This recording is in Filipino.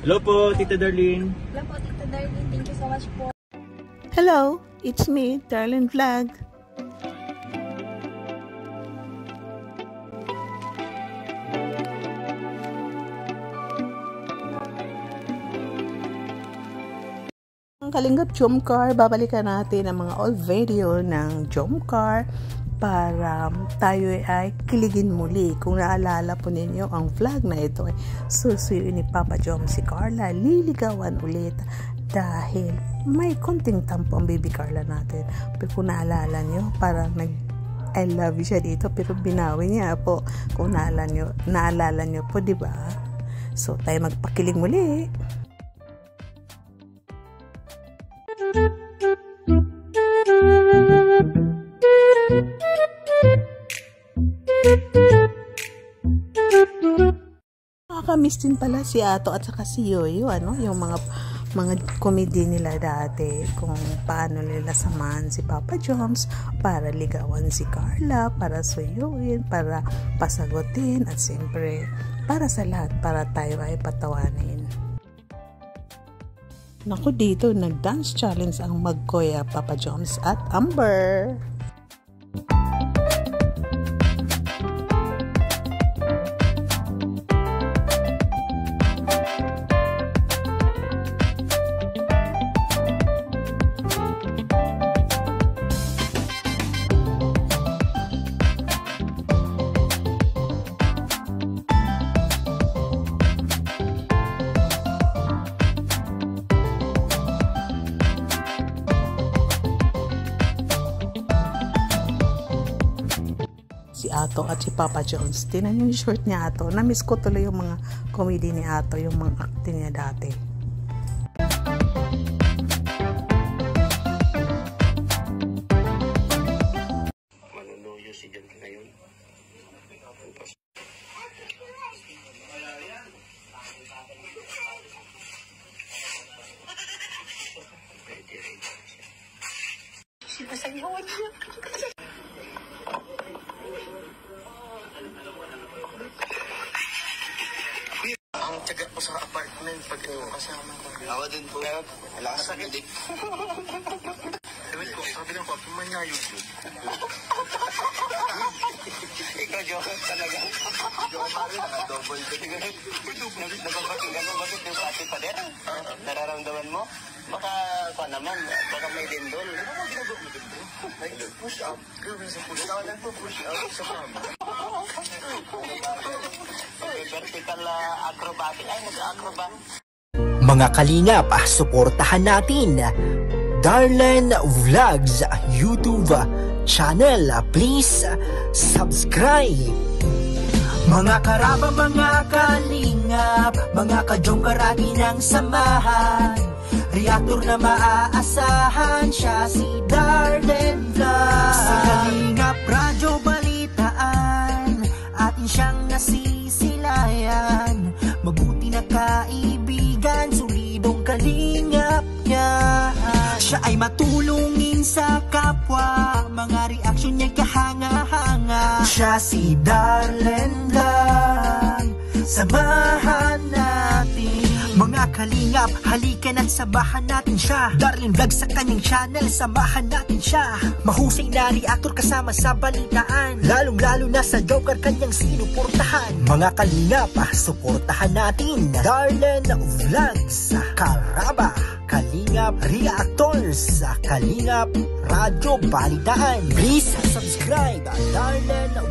Hello po, Tita Darlene. Hello po, Tita Darlene. Thank you so much po. Hello, it's me, Darlene Vlog. Ang Kalingap Jomcar, babalikan natin ang mga old video ng Jomcar para tayo ay kiligin muli. Kung naalala po ninyo ang vlog na ito ay susuyuin ni Papa Jom si Carla, liligawan ulit dahil may konting tampo ang baby Carla natin. Pero kung naalala nyo, parang I love you siya dito pero binawi niya po. Kung naalala nyo po, diba? So tayo magpakilig muli. Nakakamiss din pala si Ato at saka si Yoyo, yung mga comedy nila dati, kung paano nila samahan si Papa Joms para ligawan si Carla, para suyuin, para pasagutin, at siyempre para sa lahat, para tayo ay patawanin. Naku, dito nag-dance challenge ang Magkoya, Papa Joms at Amber. Si Ato at si Papa Jones. Tinan yung short niya, Ato. Namiss ko tuloy yung mga comedy ni Ato, yung mga acting niya dati. Manunuyo si Jan ngayon. Sinasayawan niya. Ang tiyaga po sa apartment pag kasama ko. Ako din po. Alakas sa kilig. Ewan ko, sabi lang po, pumanyayog yun. Ikaw, joke talaga. Joke pa rin, double ko. Nagpapatigan mo, bakit yung pati pa din? Nararamdaman mo? Baka, naman, baka may dindol. Ano mo ginagawa mo dindol? Push up. Gawin sa push up. Nagpo-push up sa mama. Vertical acrobatic. Ay, nag-acrobat. Mga kalingap, suportahan natin Darlene Vlogs YouTube channel. Please subscribe. Mga karaba, mga kalingap, mga kadyong karagi ng samahan, reactor na maaasahan, siya si Darlene Vlogs. Sa Kalingap Radyo Balitaan, atin siyang nasisilayan, mabuti na kaibigan, solidong kalingap niya. Siya ay matulungin sa kapwa, mga reaksyon niya kahanga-hanga. Siya si Darlene Vlog, samahan natin. Mga kalingap, halika na't sabahan natin siya. Darlene Vlog sa kanyang channel, samahan natin siya. Mahusay na reactor kasama sa balitaan, lalong-lalo na sa Joker kanyang sinuportahan. Mga kalingap, suportahan natin Darlene Vlogs, Karaba, Kalingap Reactors, Kalingap Radyo Balitaan. Please subscribe Darlene